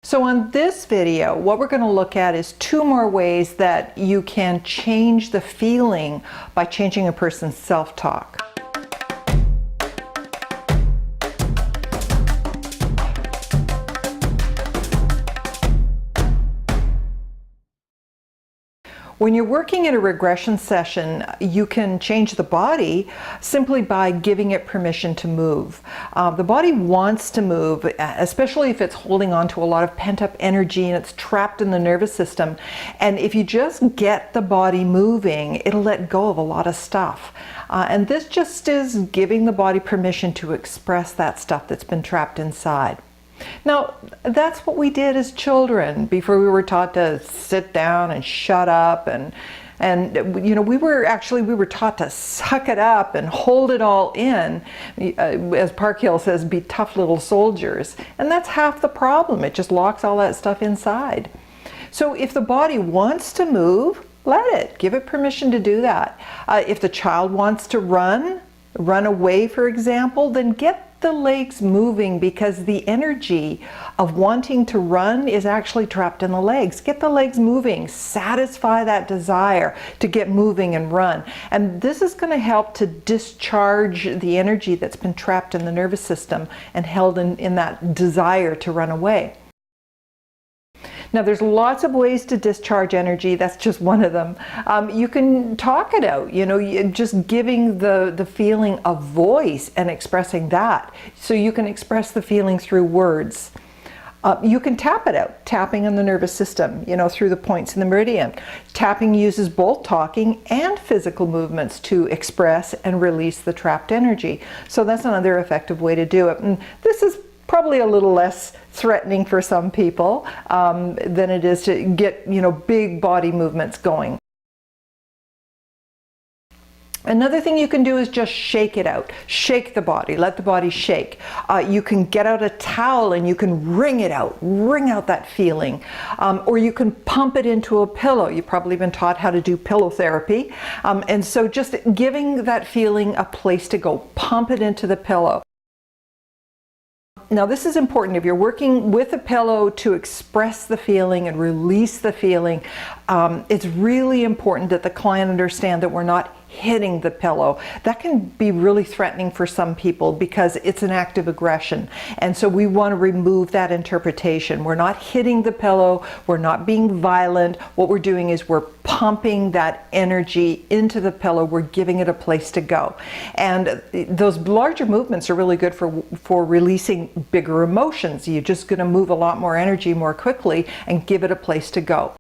So on this video, what we're going to look at is 2 more ways that you can change the feeling by changing a person's self-talk. When you're working in a regression session, you can change the body simply by giving it permission to move. The body wants to move, especially if it's holding on to a lot of pent-up energy and it's trapped in the nervous system. And if you just get the body moving, it'll let go of a lot of stuff. And this just is giving the body permission to express that stuff that's been trapped inside. Now, that's what we did as children before we were taught to sit down and shut up, and you know, we were taught to suck it up and hold it all in, as Parkhill says, be tough little soldiers. And that's half the problem. It just locks all that stuff inside. So if the body wants to move, let it. Give it permission to do that. If the child wants to run away, for example, then get the legs moving, because the energy of wanting to run is actually trapped in the legs. Get the legs moving, satisfy that desire to get moving and run. And this is going to help to discharge the energy that's been trapped in the nervous system and held in that desire to run away. Now, there's lots of ways to discharge energy. That's just one of them. You can talk it out, you know, just giving the feeling a voice and expressing that. So you can express the feeling through words. You can tap it out, tapping on the nervous system, you know, through the points in the meridian. Tapping uses both talking and physical movements to express and release the trapped energy. So that's another effective way to do it. And this is probably a little less threatening for some people than it is to get, you know, big body movements going. Another thing you can do is just shake it out. Shake the body, let the body shake. You can get out a towel and you can wring it out, wring out that feeling. Or you can pump it into a pillow. You've probably been taught how to do pillow therapy. And so just giving that feeling a place to go, pump it into the pillow. Now, this is important. If you're working with a pillow to express the feeling and release the feeling, it's really important that the client understand that we're not hitting the pillow. That can be really threatening for some people because it's an act of aggression. And so we want to remove that interpretation. We're not hitting the pillow. We're not being violent. What we're doing is we're pumping that energy into the pillow. We're giving it a place to go. And those larger movements are really good for releasing bigger emotions. You're just going to move a lot more energy more quickly and give it a place to go.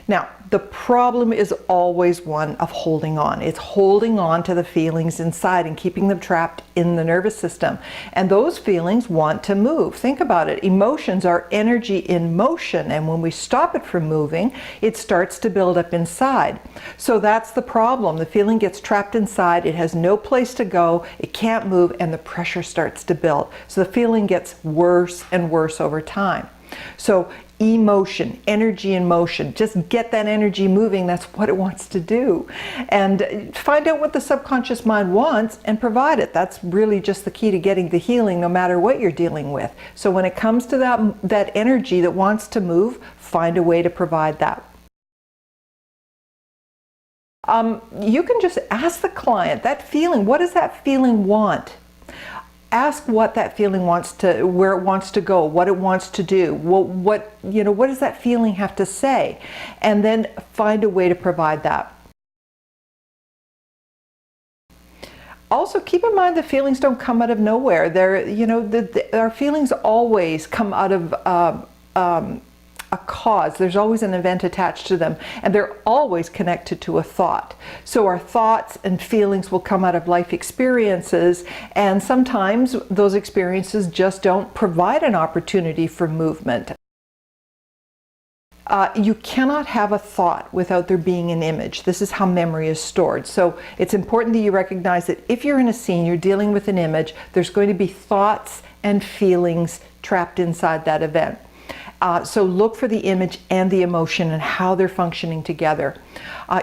Now, the problem is always one of holding on. It's holding on to the feelings inside and keeping them trapped in the nervous system. And those feelings want to move. Think about it. Emotions are energy in motion, and when we stop it from moving, it starts to build up inside. So that's the problem. The feeling gets trapped inside. It has no place to go. It can't move, and the pressure starts to build. So the feeling gets worse and worse over time. So emotion, energy in motion, just get that energy moving. That's what it wants to do. And find out what the subconscious mind wants and provide it. That's really just the key to getting the healing, no matter what you're dealing with. So when it comes to that energy that wants to move, find a way to provide that. You can just ask the client, that feeling, what does that feeling want? Ask what that feeling wants to, where it wants to go, what it wants to do, what does that feeling have to say? And then find a way to provide that. Also, keep in mind that feelings don't come out of nowhere. Our feelings always come out of a cause. There's always an event attached to them, and they're always connected to a thought. So our thoughts and feelings will come out of life experiences, and sometimes those experiences just don't provide an opportunity for movement. You cannot have a thought without there being an image. This is how memory is stored. So it's important that you recognize that if you're in a scene, you're dealing with an image, there's going to be thoughts and feelings trapped inside that event. So look for the image and the emotion and how they're functioning together.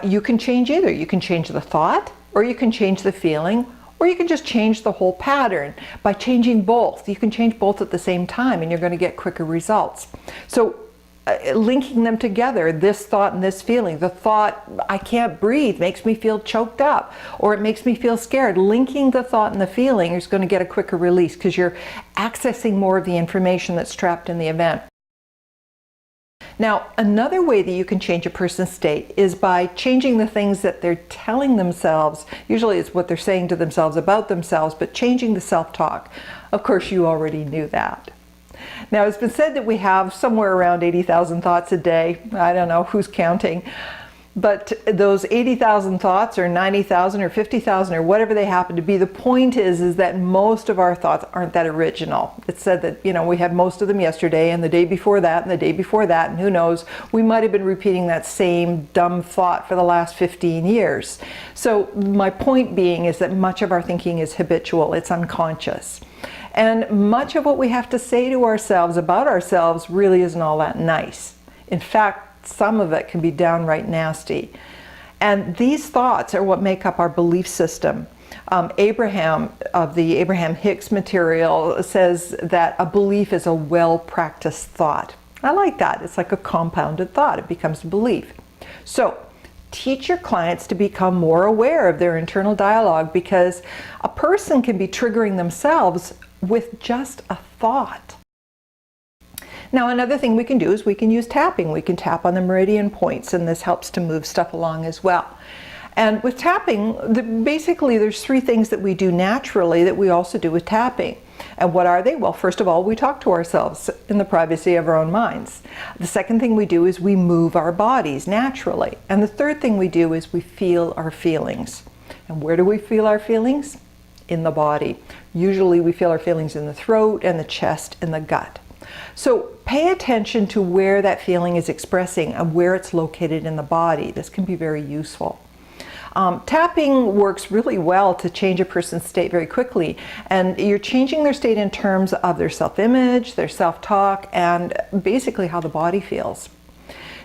You can change either. You can change the thought, or you can change the feeling, Or you can just change the whole pattern by changing both. You can change both at the same time and you're going to get quicker results. So linking them together, this thought and this feeling. The thought, I can't breathe, makes me feel choked up, or it makes me feel scared. Linking the thought and the feeling is going to get a quicker release because you're accessing more of the information that's trapped in the event. Now, another way that you can change a person's state is by changing the things that they're telling themselves. Usually it's what they're saying to themselves about themselves, but changing the self-talk. Of course, you already knew that. Now, it's been said that we have somewhere around 80,000 thoughts a day. I don't know who's counting. But those 80,000 thoughts or 90,000 or 50,000 or whatever they happen to be, the point is that most of our thoughts aren't that original. It's said that, we had most of them yesterday and the day before that and the day before that, and who knows, we might have been repeating that same dumb thought for the last 15 years. So my point being is that much of our thinking is habitual, it's unconscious. And much of what we have to say to ourselves about ourselves really isn't all that nice. In fact, some of it can be downright nasty. And these thoughts are what make up our belief system. Abraham of the Abraham Hicks material says that a belief is a well-practiced thought. I like that. It's like a compounded thought. It becomes a belief. So teach your clients to become more aware of their internal dialogue, because a person can be triggering themselves with just a thought. Now, another thing we can do is we can use tapping. We can tap on the meridian points, and this helps to move stuff along as well. And with tapping, basically there's three things that we do naturally that we also do with tapping. And what are they? Well, first of all, we talk to ourselves in the privacy of our own minds. The second thing we do is we move our bodies naturally. And the third thing we do is we feel our feelings. And where do we feel our feelings? In the body. Usually we feel our feelings in the throat and the chest and the gut. So pay attention to where that feeling is expressing and where it's located in the body. This can be very useful. Tapping works really well to change a person's state very quickly, and you're changing their state in terms of their self-image, their self-talk, and basically how the body feels.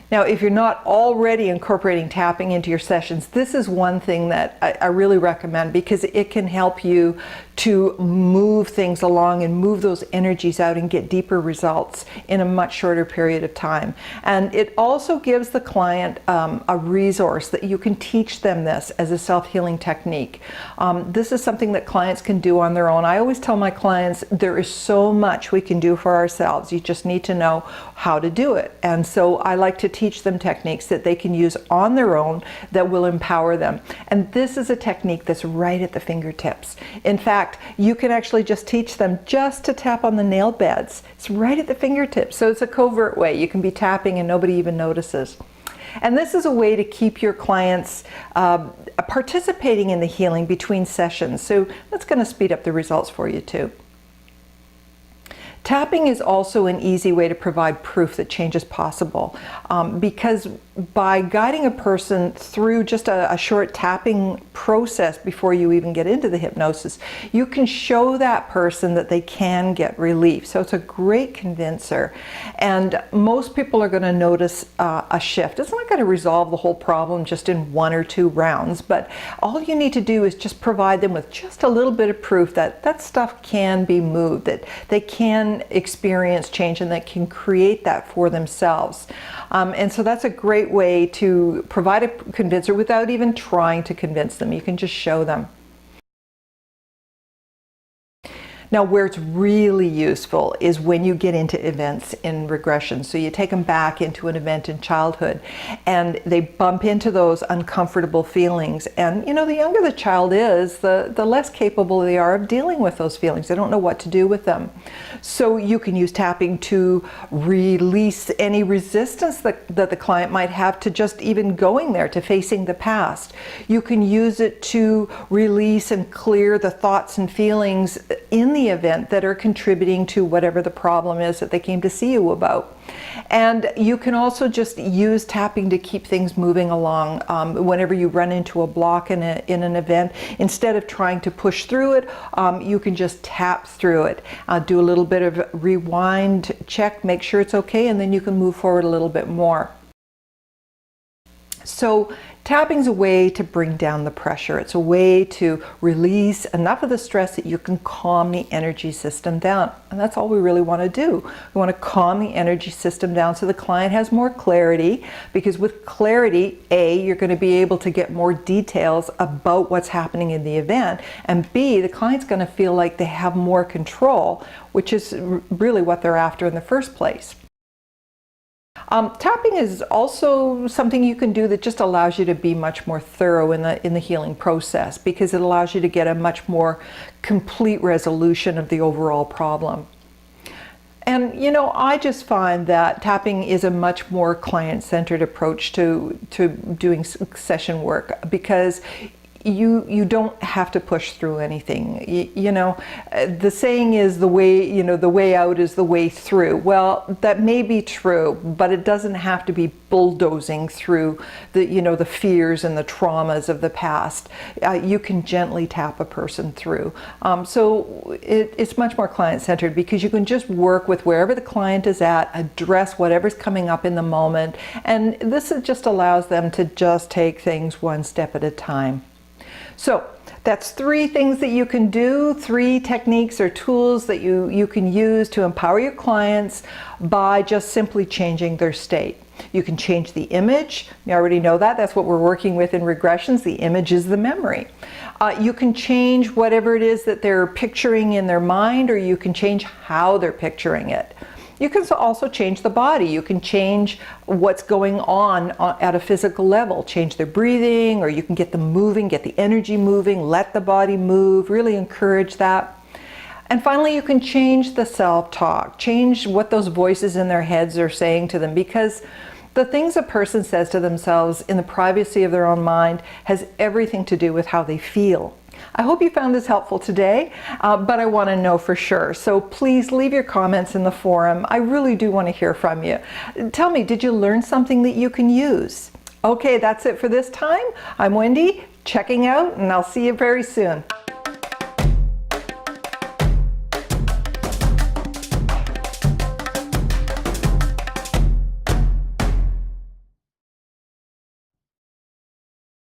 Now, if you're not already incorporating tapping into your sessions, this is one thing that I really recommend, because it can help you to move things along and move those energies out and get deeper results in a much shorter period of time. And it also gives the client a resource that you can teach them this as a self-healing technique. This is something that clients can do on their own. I always tell my clients there is so much we can do for ourselves. You just need to know how to do it. And so I like to teach them techniques that they can use on their own that will empower them. And this is a technique that's right at the fingertips. In fact, you can actually just teach them just to tap on the nail beds. It's right at the fingertips. So it's a covert way. You can be tapping and nobody even notices. And this is a way to keep your clients participating in the healing between sessions. So that's going to speed up the results for you too. Tapping is also an easy way to provide proof that change is possible, because by guiding a person through just a short tapping process before you even get into the hypnosis, you can show that person that they can get relief. So it's a great convincer, and most people are going to notice a shift. It's not going to resolve the whole problem just in 1 or 2 rounds, but all you need to do is just provide them with just a little bit of proof that that stuff can be moved, that they can experience change and that can create that for themselves. And so that's a great way to provide a convincer without even trying to convince them. You can just show them. Now, where it's really useful is when you get into events in regression. So you take them back into an event in childhood and they bump into those uncomfortable feelings. And the younger the child is, the less capable they are of dealing with those feelings. They don't know what to do with them. So you can use tapping to release any resistance that the client might have to just even going there, to facing the past. You can use it to release and clear the thoughts and feelings in the event that are contributing to whatever the problem is that they came to see you about. And you can also just use tapping to keep things moving along. Whenever you run into a block in an event, instead of trying to push through it, you can just tap through it. Do a little bit of rewind, check, make sure it's okay, and then you can move forward a little bit more. So Tapping is a way to bring down the pressure. It's a way to release enough of the stress that you can calm the energy system down. And that's all we really want to do. We want to calm the energy system down so the client has more clarity, because with clarity, A, you're going to be able to get more details about what's happening in the event, and B, the client's going to feel like they have more control, which is really what they're after in the first place. Tapping is also something you can do that just allows you to be much more thorough in the healing process, because it allows you to get a much more complete resolution of the overall problem. And you know, I just find that tapping is a much more client-centered approach to doing session work, because you don't have to push through anything. You know, the saying is the way out is the way through. Well, that may be true, but it doesn't have to be bulldozing through the fears and the traumas of the past. You can gently tap a person through. So it's much more client-centered, because you can just work with wherever the client is at, address whatever's coming up in the moment, and this just allows them to just take things one step at a time. So that's 3 things that you can do, 3 techniques or tools that you can use to empower your clients by just simply changing their state. You can change the image. You already know that. That's what we're working with in regressions. The image is the memory. You can change whatever it is that they're picturing in their mind, or you can change how they're picturing it. You can also change the body. You can change what's going on at a physical level, change their breathing, or you can get them moving, get the energy moving, let the body move, really encourage that. And finally, you can change the self-talk, change what those voices in their heads are saying to them, because the things a person says to themselves in the privacy of their own mind has everything to do with how they feel. I hope you found this helpful today, but I want to know for sure. So please leave your comments in the forum. I really do want to hear from you. Tell me, did you learn something that you can use? Okay, that's it for this time. I'm Wendy, checking out, and I'll see you very soon.